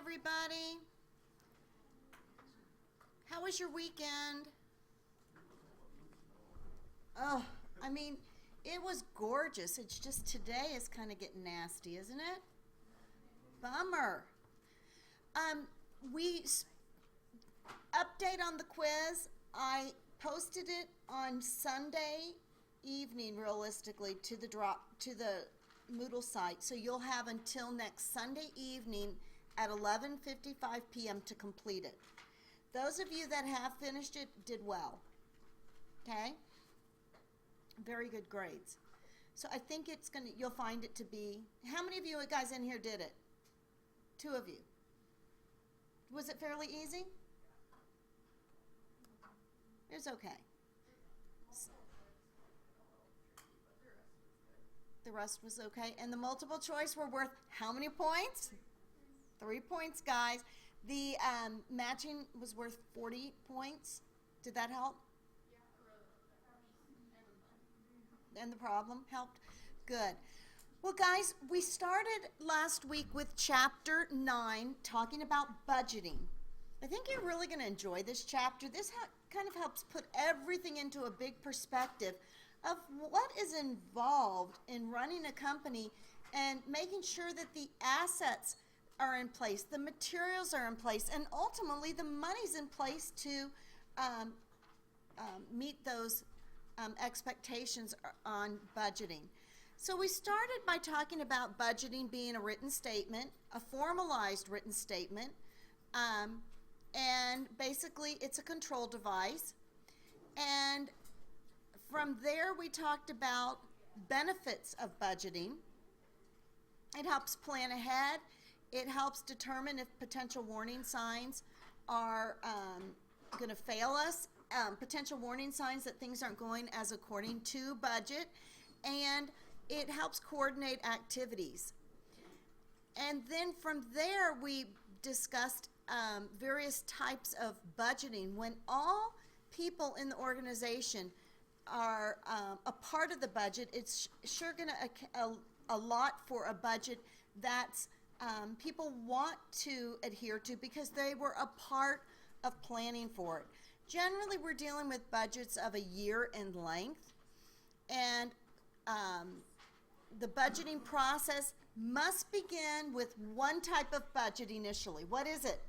everybody. How was your weekend? Oh, I mean, it was gorgeous. It's just today is kind of getting nasty, isn't it? Bummer. Um, we update on the quiz. I posted it on Sunday evening, realistically, to the Moodle site. So you'll have until next Sunday evening at 11:55 p.m. to complete it. Those of you that have finished it did well. Okay? Very good grades. So I think you'll find it to be, how many of you guys in here did it? 2 of you. Was it fairly easy? It was okay. The rest was okay. And the multiple choice were worth how many points? 3 points, guys. The matching was worth 40 points. Did that help? And the problem helped? Good. Well, guys, we started last week with chapter 9, talking about budgeting. I think you're really going to enjoy this chapter. This kind of helps put everything into a big perspective of what is involved in running a company and making sure that the assets are in place, the materials are in place, and ultimately the money's in place to meet those expectations on budgeting. So we started by talking about budgeting being a written statement, a formalized written statement, and basically it's a control device. And from there we talked about benefits of budgeting. It helps plan ahead. It helps determine if potential warning signs are going to fail us, potential warning signs that things aren't going as according to budget, and it helps coordinate activities. And then from there we discussed various types of budgeting. When all people in the organization are a part of the budget, it's sure going to allot for a budget that's people want to adhere to because they were a part of planning for it. Generally, we're dealing with budgets of a year in length, and the budgeting process must begin with one type of budget initially. What is it?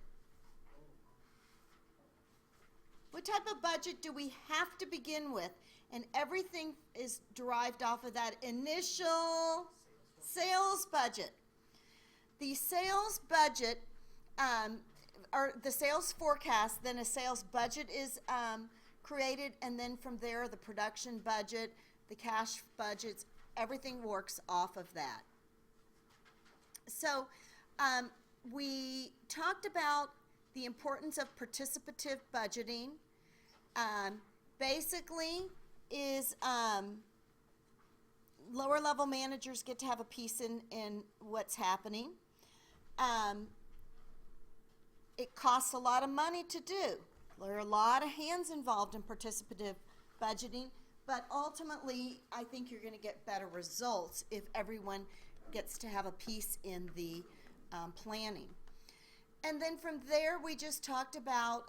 What type of budget do we have to begin with? And everything is derived off of that initial sales budget. The sales budget, or the sales forecast, then a sales budget is created, and then from there the production budget, the cash budgets, everything works off of that. So we talked about the importance of participative budgeting. Basically is lower level managers get to have a piece in what's happening. It costs a lot of money to do. There are a lot of hands involved in participative budgeting, but ultimately I think you're going to get better results if everyone gets to have a piece in the planning. And then from there we just talked about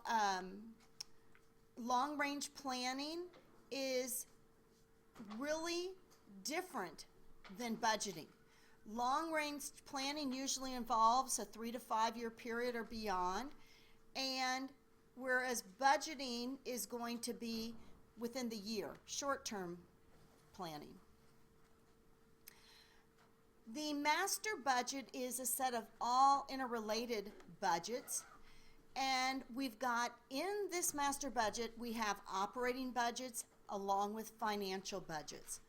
long-range planning is really different than budgeting. Long-range planning usually involves a 3 to 5 year period or beyond, and whereas budgeting is going to be within the year, short-term planning. The master budget is a set of all interrelated budgets, and we've got in this master budget we have operating budgets along with financial budgets.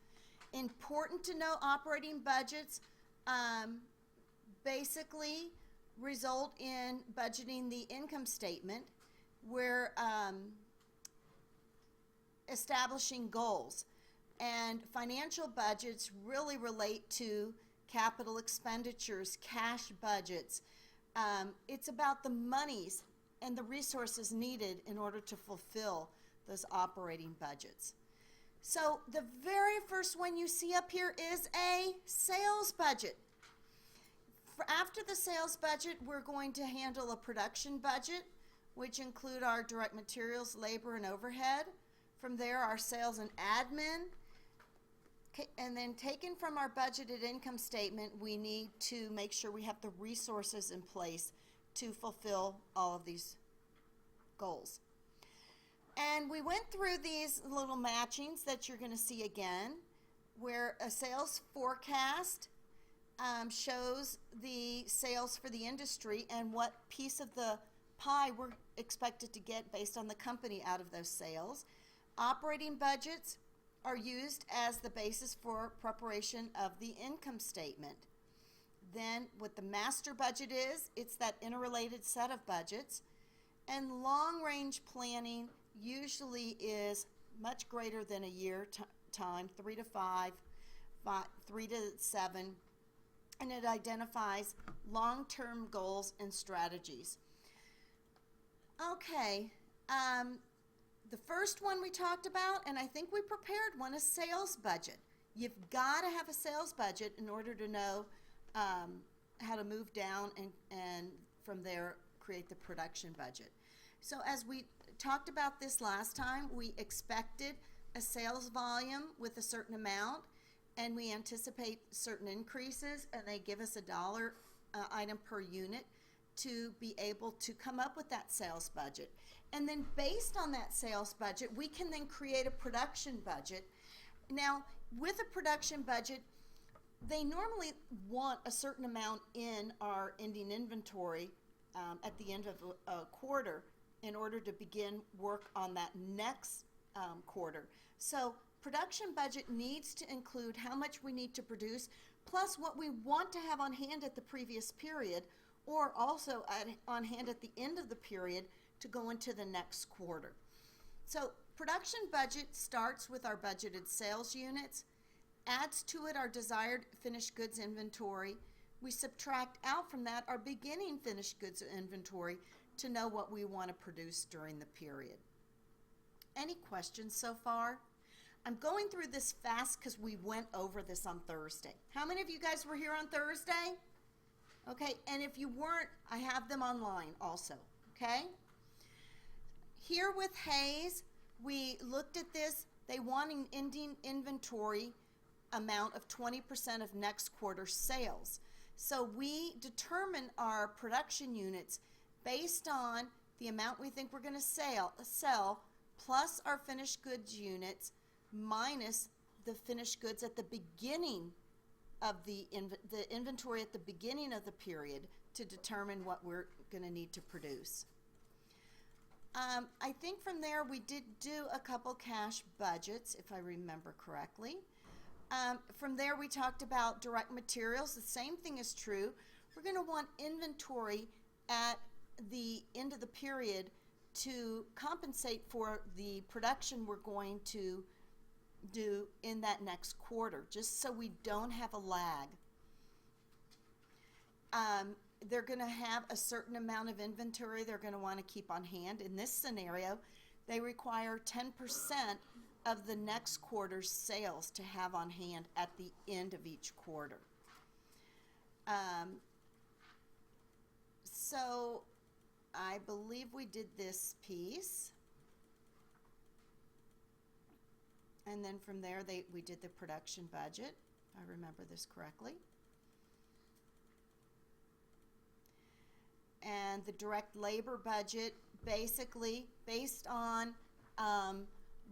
Important to know, operating budgets basically result in budgeting the income statement. We're establishing goals, and financial budgets really relate to capital expenditures, cash budgets. It's about the monies and the resources needed in order to fulfill those operating budgets. So the very first one you see up here is a sales budget. After the sales budget, we're going to handle a production budget, which include our direct materials, labor, and overhead. From there, our sales and admin. And then taken from our budgeted income statement, we need to make sure we have the resources in place to fulfill all of these goals. And we went through these little matchings that you're going to see again, where a sales forecast shows the sales for the industry and what piece of the pie we're expected to get based on the company out of those sales. Operating budgets are used as the basis for preparation of the income statement. Then what the master budget is, it's that interrelated set of budgets. And long-range planning usually is much greater than a year time, 3 to 5, 3 to 7, and it identifies long-term goals and strategies. Okay, the first one we talked about, and I think we prepared one, is sales budget. You've got to have a sales budget in order to know how to move down and from there create the production budget. So as we talked about this last time, we expected a sales volume with a certain amount, and we anticipate certain increases, and they give us a dollar item per unit to be able to come up with that sales budget. And then based on that sales budget, we can then create a production budget. Now, with a production budget, they normally want a certain amount in our ending inventory at the end of a quarter in order to begin work on that next quarter. So production budget needs to include how much we need to produce, plus what we want to have on hand at the previous period, or also on hand at the end of the period to go into the next quarter. So production budget starts with our budgeted sales units, adds to it our desired finished goods inventory. We subtract out from that our beginning finished goods inventory to know what we want to produce during the period. Any questions so far? I'm going through this fast because we went over this on Thursday. How many of you guys were here on Thursday? Okay, and if you weren't, I have them online also, okay? Here with Hayes, we looked at this. They want an ending inventory amount of 20% of next quarter's sales. So we determine our production units based on the amount we think we're going to sell plus our finished goods units minus the finished goods at the beginning of the inventory at the beginning of the period to determine what we're going to need to produce. I think from there we did do a couple cash budgets, if I remember correctly. From there we talked about direct materials. The same thing is true. We're going to want inventory at the end of the period to compensate for the production we're going to do in that next quarter, just so we don't have a lag. They're going to have a certain amount of inventory they're going to want to keep on hand. In this scenario, they require 10% of the next quarter's sales to have on hand at the end of each quarter. So I believe we did this piece. And then from there, we did the production budget, if I remember this correctly. And the direct labor budget, basically based on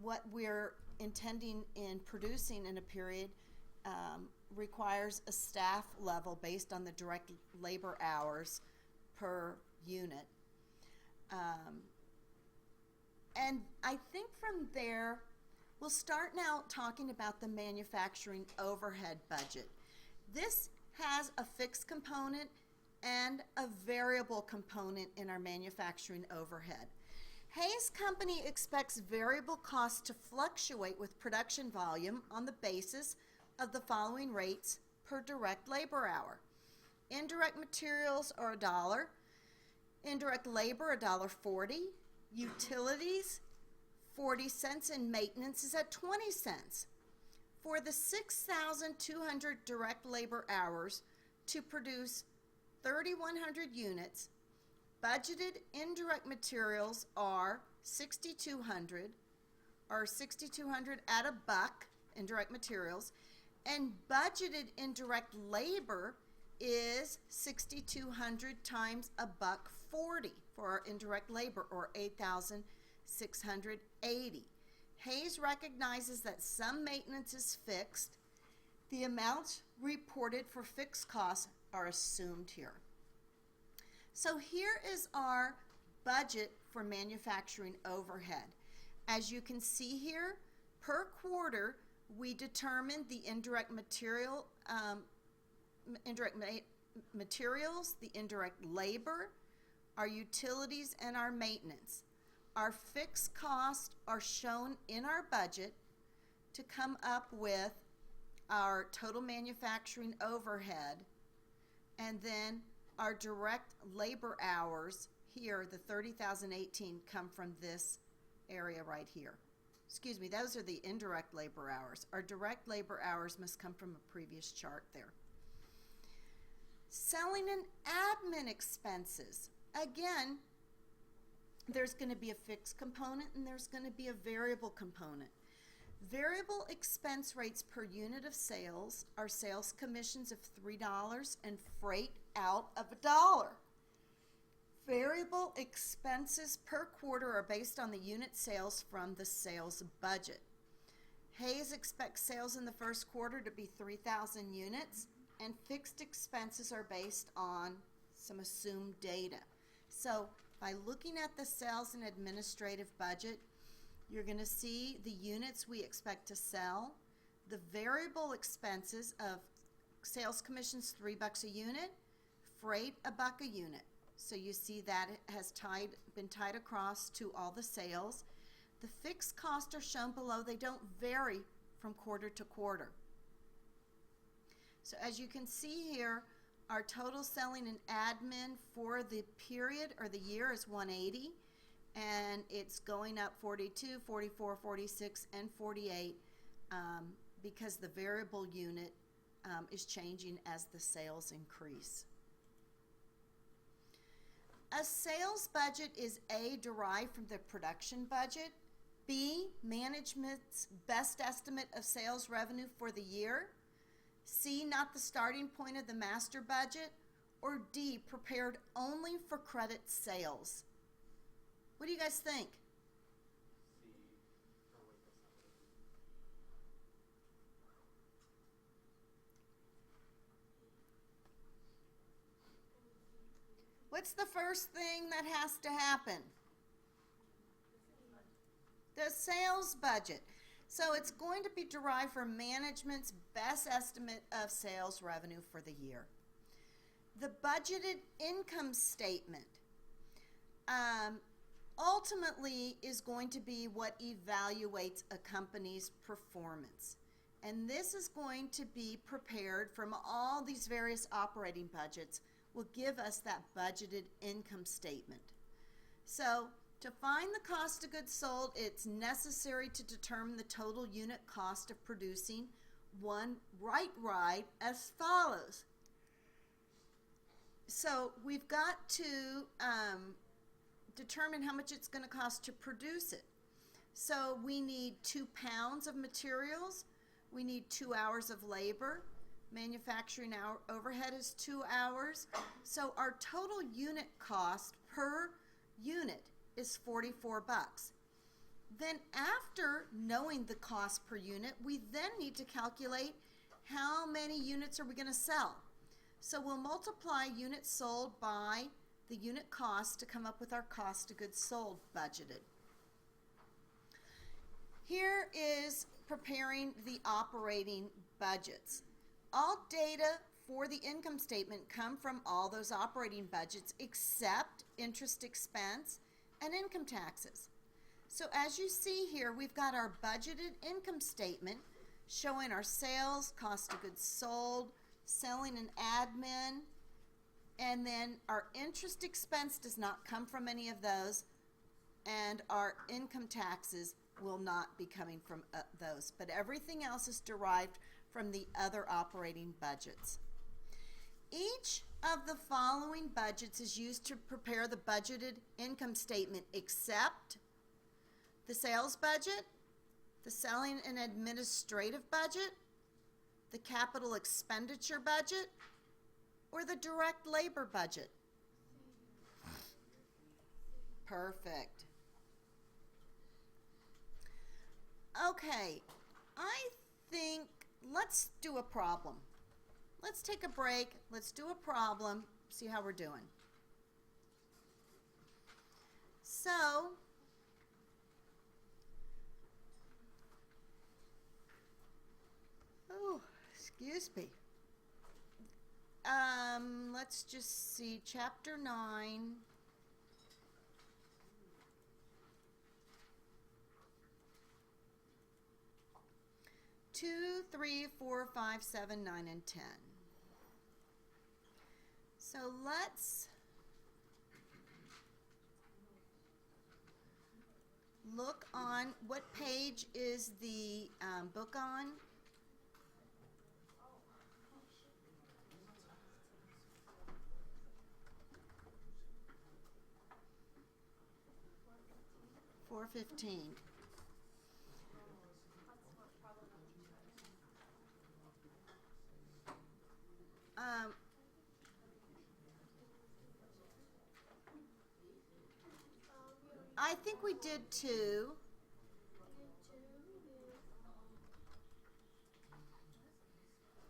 what we're intending in producing in a period, requires a staff level based on the direct labor hours per unit. And I think from there, we'll start now talking about the manufacturing overhead budget. This has a fixed component and a variable component in our manufacturing overhead. Hayes Company expects variable costs to fluctuate with production volume on the basis of the following rates per direct labor hour. Indirect materials are $1, indirect labor $1.40, utilities 40 cents, and maintenance is at 20 cents. For the 6,200 direct labor hours to produce 3,100 units. Budgeted indirect materials are 6,200, or 6,200 at a buck, indirect materials, and budgeted indirect labor is 6,200 times a buck 40 for our indirect labor, or 8,680. Hayes recognizes that some maintenance is fixed. The amounts reported for fixed costs are assumed here. So here is our budget for manufacturing overhead. As you can see here, per quarter, we determined the indirect materials, the indirect labor, our utilities, and our maintenance. Our fixed costs are shown in our budget to come up with our total manufacturing overhead, and then our direct labor hours here, the 30,018, come from this area right here. Excuse me, those are the indirect labor hours. Our direct labor hours must come from a previous chart there. Selling and admin expenses. Again, there's going to be a fixed component and there's going to be a variable component. Variable expense rates per unit of sales are sales commissions of $3 and freight out of $1. Variable expenses per quarter are based on the unit sales from the sales budget. Hayes expects sales in the first quarter to be 3,000 units, and fixed expenses are based on some assumed data. So by looking at the sales and administrative budget, you're going to see the units we expect to sell, the variable expenses of sales commissions $3 a unit, freight $1 a unit. So you see that it has been tied across to all the sales. The fixed costs are shown below. They don't vary from quarter to quarter. So as you can see here, our total selling and admin for the period or the year is 180, and it's going up 42, 44, 46, and 48 because the variable unit is changing as the sales increase. A sales budget is A, derived from the production budget, B, management's best estimate of sales revenue for the year, C, not the starting point of the master budget, or D, prepared only for credit sales. What do you guys think? What's the first thing that has to happen? The sales budget. So it's going to be derived from management's best estimate of sales revenue for the year. The budgeted income statement ultimately is going to be what evaluates a company's performance. And this is going to be prepared from all these various operating budgets, will give us that budgeted income statement. So to find the cost of goods sold, it's necessary to determine the total unit cost of producing one ride as follows. So we've got to determine how much it's going to cost to produce it. So we need 2 pounds of materials, we need 2 hours of labor, manufacturing overhead is 2 hours, so our total unit cost per unit is $44. Then after knowing the cost per unit, we then need to calculate how many units are we going to sell. So we'll multiply units sold by the unit cost to come up with our cost of goods sold budgeted. Here is preparing the operating budgets. All data for the income statement come from all those operating budgets except interest expense and income taxes. So as you see here, we've got our budgeted income statement showing our sales, cost of goods sold, selling and admin, and then our interest expense does not come from any of those, and our income taxes will not be coming from those, but everything else is derived from the other operating budgets. Each of the following budgets is used to prepare the budgeted income statement except the sales budget, the selling and administrative budget, the capital expenditure budget, or the direct labor budget? Perfect. Okay, I think let's do a problem. Let's take a break. Let's do a problem, see how we're doing. So, oh, excuse me. Let's just see, chapter 9. Two, 3, 4, 5, 7, 9, and 10. So let's look on, what page is the book on? $4.15. I think we did 2.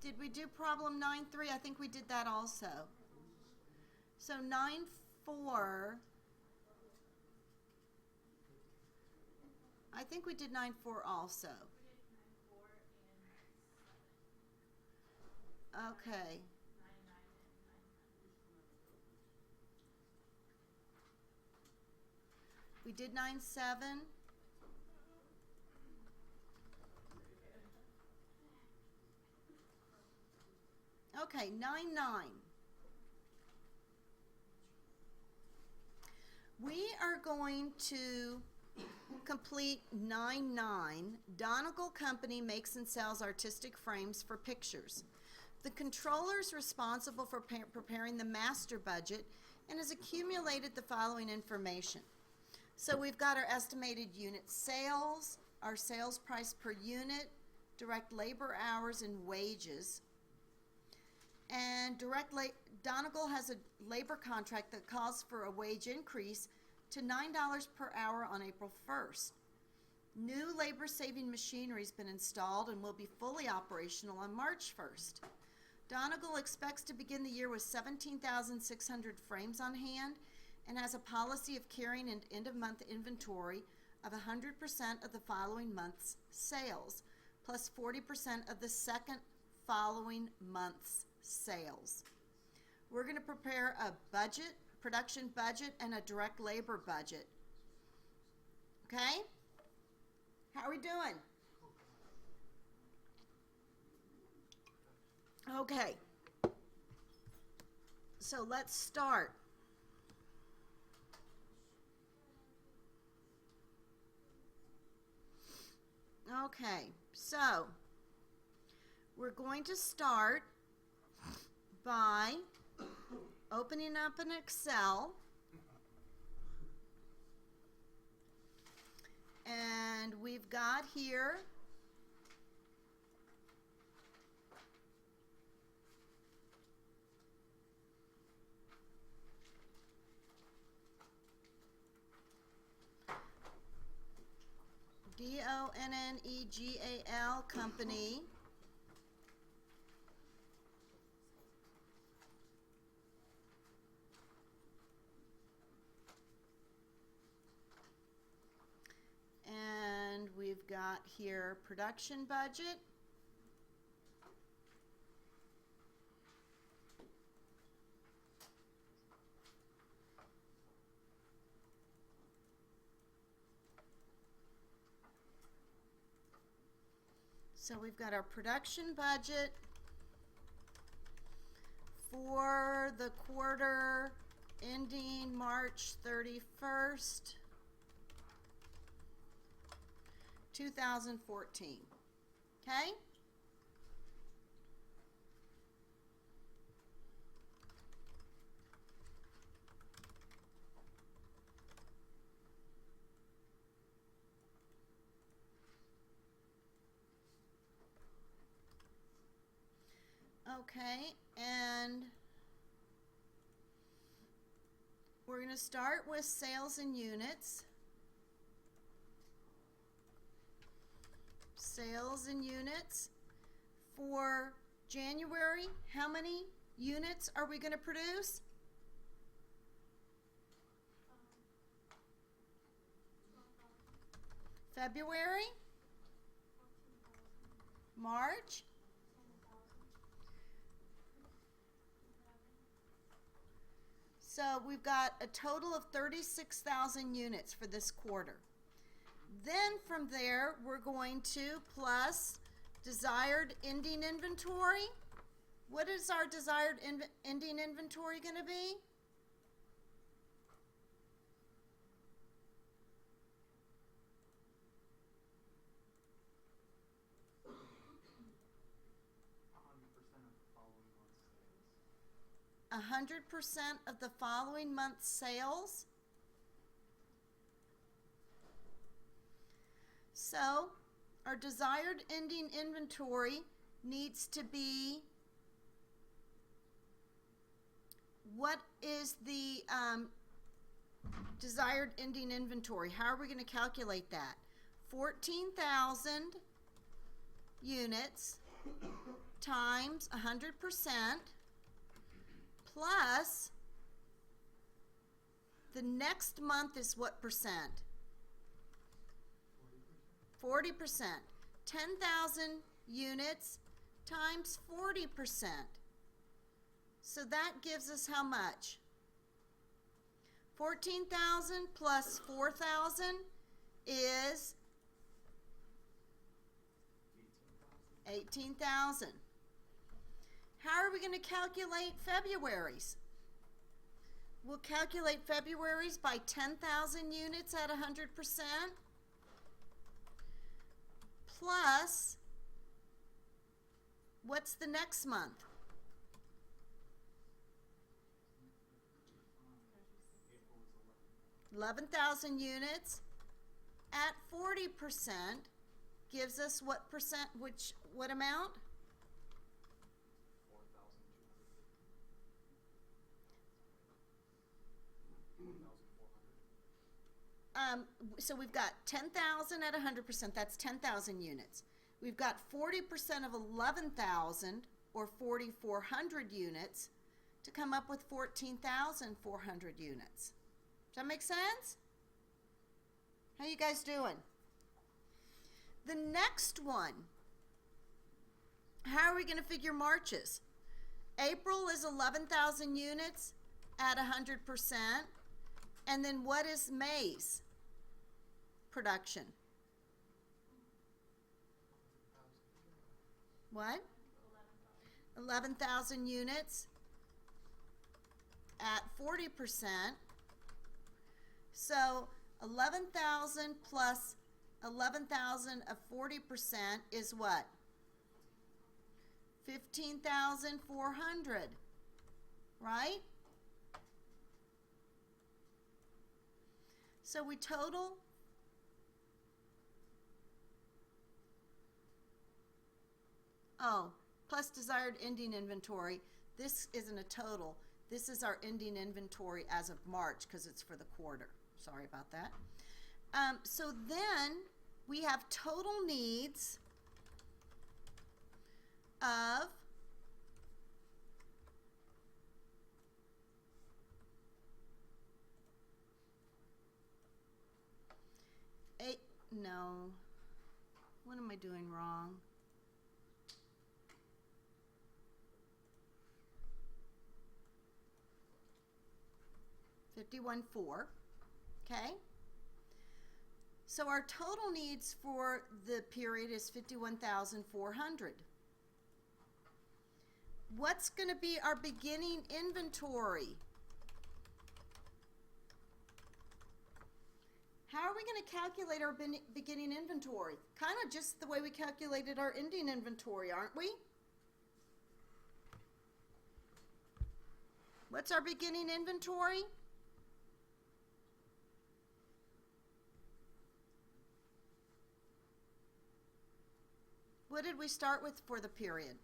Did we do problem 9.3? I think we did that also. So 9.4, I think we did 9.4 also. Okay. We did 9.7. Okay, 9.9. We are going to complete 9.9. Donegal Company makes and sells artistic frames for pictures. The controller is responsible for preparing the master budget and has accumulated the following information. So we've got our estimated unit sales, our sales price per unit, direct labor hours and wages. And Donegal has a labor contract that calls for a wage increase to $9 per hour on April 1st. New labor-saving machinery has been installed and will be fully operational on March 1st. Donegal expects to begin the year with 17,600 frames on hand and has a policy of carrying an end-of-month inventory of 100% of the following month's sales, plus 40% of the second following month's sales. We're going to prepare a budget, production budget, and a direct labor budget. Okay? How are we doing? Okay. So let's start. Okay, so we're going to start by opening up an Excel, and we've got here Donnegal Company. And we've got here production budget. So we've got our production budget for the quarter ending March 31st, 2014. Okay? Okay, and we're going to start with sales in units. Sales in units. For January, how many units are we going to produce? February? March? So we've got a total of 36,000 units for this quarter. Then from there, we're going to plus desired ending inventory. What is our desired ending inventory going to be? $100 of the following month's sales. 100% of the following month's sales. So our desired ending inventory needs to be, what is the desired ending inventory? How are we going to calculate that? 14,000 units times 100% plus the next month is what percent? 40%. 10,000 units times 40%. So that gives us how much? 14,000 plus 4,000 is 18,000. How are we going to calculate February's? We'll calculate February's by 10,000 units at 100% plus, what's the next month? 11,000 units at 40% gives us what percent, what amount? 4,400. So we've got 10,000 at 100%, that's 10,000 units. We've got 40% of 11,000 or 4,400 units to come up with 14,400 units. Does that make sense? How you guys doing? The next one, how are we going to figure March's? April is 11,000 units at 100%. And then what is May's production? What? 11,000 units at 40%. So 11,000 plus 11,000 of 40% is what? 15,400, right? So we total plus desired ending inventory. This isn't a total. This is our ending inventory as of March because it's for the quarter. Sorry about that. So then we have total needs of no, what am I doing wrong? $51,400, okay? So our total needs for the period is $51,400. What's going to be our beginning inventory? How are we going to calculate our beginning inventory? Kind of just the way we calculated our ending inventory, aren't we? What's our beginning inventory? What did we start with for the period?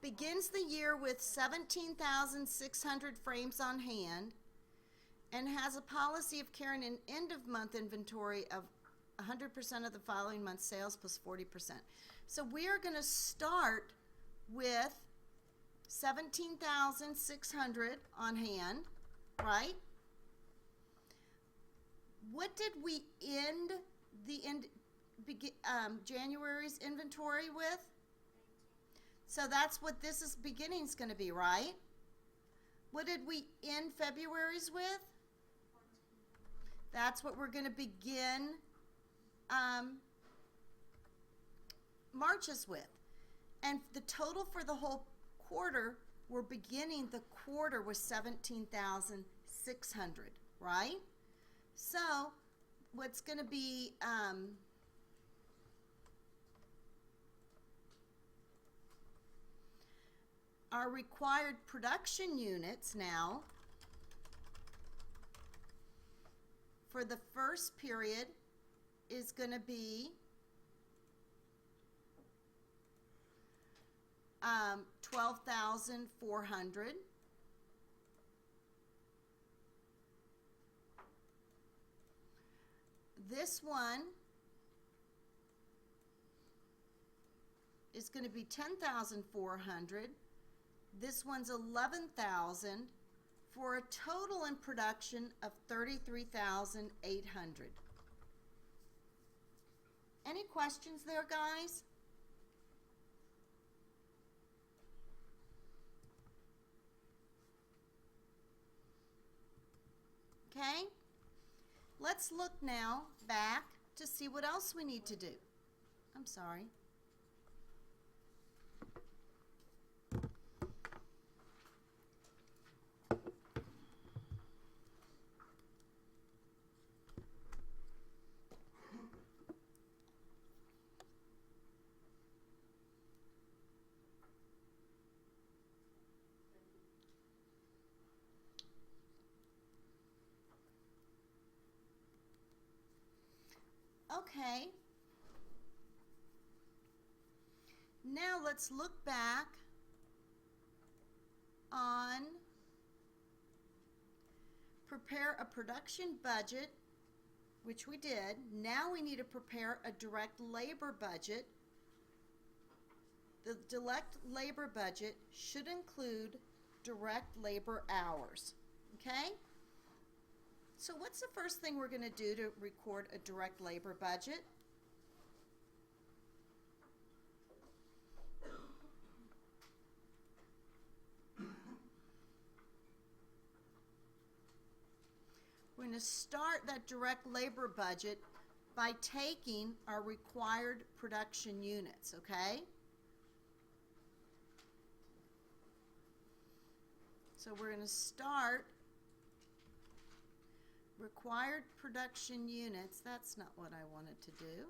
begins the year with 17,600 frames on hand, and has a policy of carrying an end-of-month inventory of 100% of the following month's sales plus 40%. So we are going to start with 17,600 on hand, right? What did we end January's inventory with? So that's what this is beginning is going to be, right? What did we end February's with? That's what we're going to begin March's with. And the total for the whole quarter, we're beginning the quarter with 17,600, right? So what's going to be our required production units now for the first period is going to be 12,400. This one is going to be 10,400. This one's 11,000 for a total in production of 33,800. Any questions there, guys? Okay, let's look now back to see what else we need to do. I'm sorry. Okay, now let's look back on prepare a production budget, which we did. Now we need to prepare a direct labor budget. The direct labor budget should include direct labor hours, okay? So what's the first thing we're going to do to record a direct labor budget? We're going to start that direct labor budget by taking our required production units, okay? So we're going to start required production units. That's not what I wanted to do.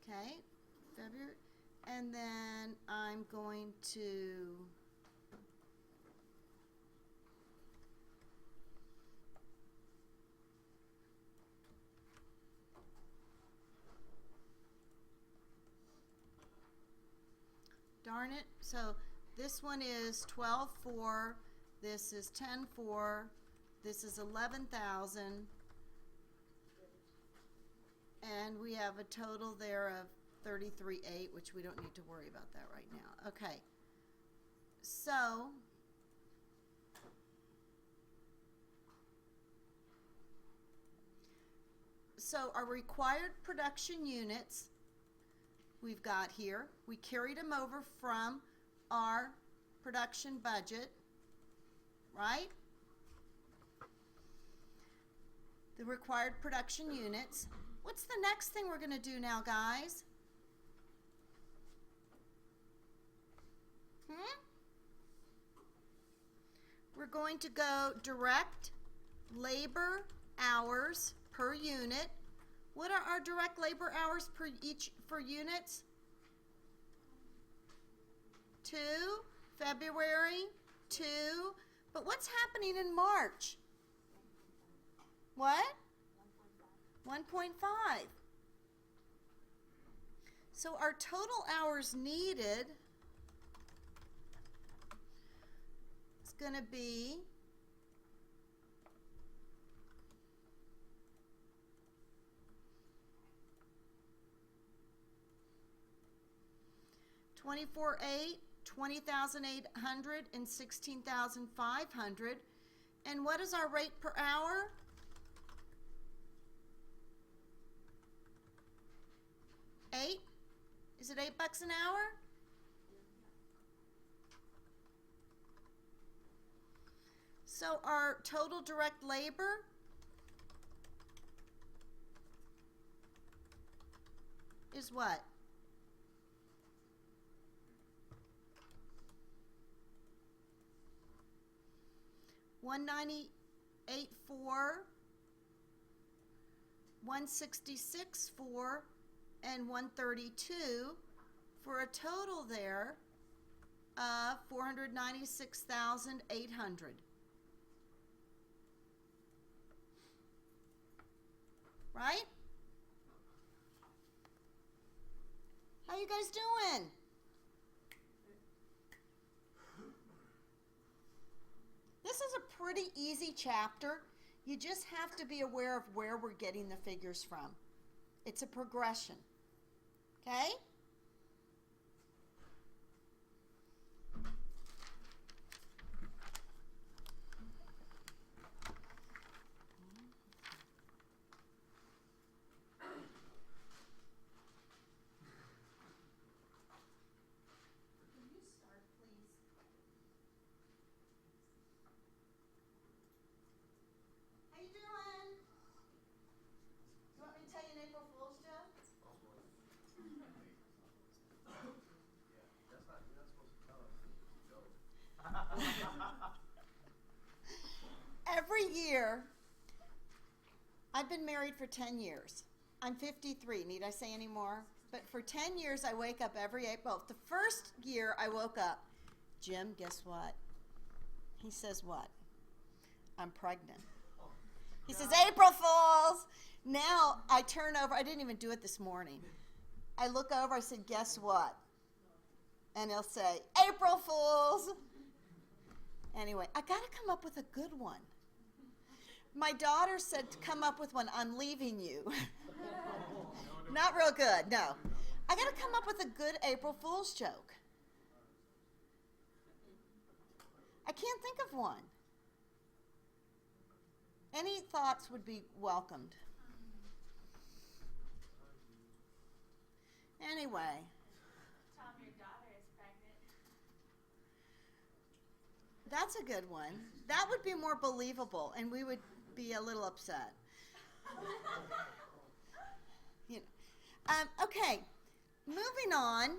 Okay, February, and then I'm going to darn it. So this one is 12,4, this is 10,4, this is 11,000, and we have a total there of 33,800, which we don't need to worry about that right now. Okay, so our required production units we've got here, we carried them over from our production budget, right? The required production units. What's the next thing we're going to do now, guys? We're going to go direct labor hours per unit. What are our direct labor hours per units? 2, February, 2, but what's happening in March? What? 1.5. So our total hours needed is going to be 24,800, 20,800, and 16,500. And what is our rate per hour? $8? Is it $8 an hour? So our total direct labor is what? $198.4, $166.4, and $132, for a total there of $496,800. Right? How you guys doing? This is a pretty easy chapter. You just have to be aware of where we're getting the figures from. It's a progression. Okay? Every year, I've been married for 10 years. I'm 53, need I say any more? But for 10 years, I wake up every April. The first year I woke up, Jim, guess what? He says what? I'm pregnant. He says, April Fools! Now I turn over, I didn't even do it this morning. I look over, I said, guess what? And he'll say, April Fools! Anyway, I gotta come up with a good one. My daughter said to come up with one, I'm leaving you. Not real good, no. I gotta come up with a good April Fool's joke. I can't think of one. Any thoughts would be welcomed. Anyway. Tom, your daughter is pregnant. That's a good one. That would be more believable, and we would be a little upset. You know. Okay, moving on.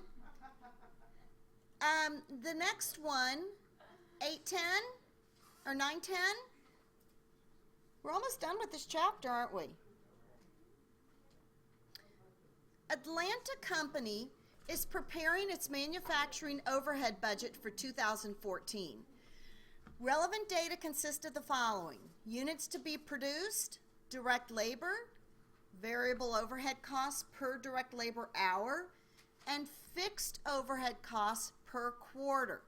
The next one, 8:10 or 9:10. We're almost done with this chapter, aren't we? Atlanta Company is preparing its manufacturing overhead budget for 2014. Relevant data consist of the following: units to be produced, direct labor, variable overhead costs per direct labor hour, and fixed overhead costs per quarter.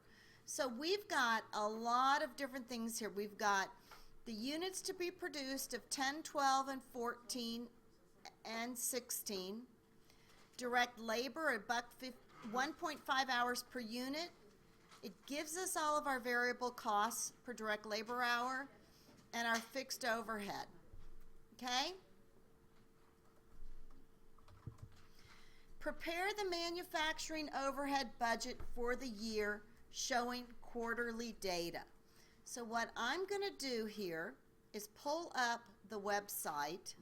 So we've got a lot of different things here. We've got the units to be produced of 10, 12, and 14, and 16. Direct labor at 1.5 hours per unit. It gives us all of our variable costs per direct labor hour and our fixed overhead. Okay? Prepare the manufacturing overhead budget for the year showing quarterly data. So what I'm going to do here is pull up the website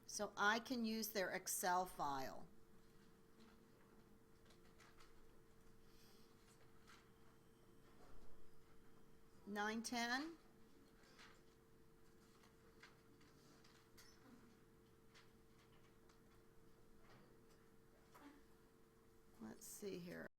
so I can use their Excel file. $9.10. Let's see here.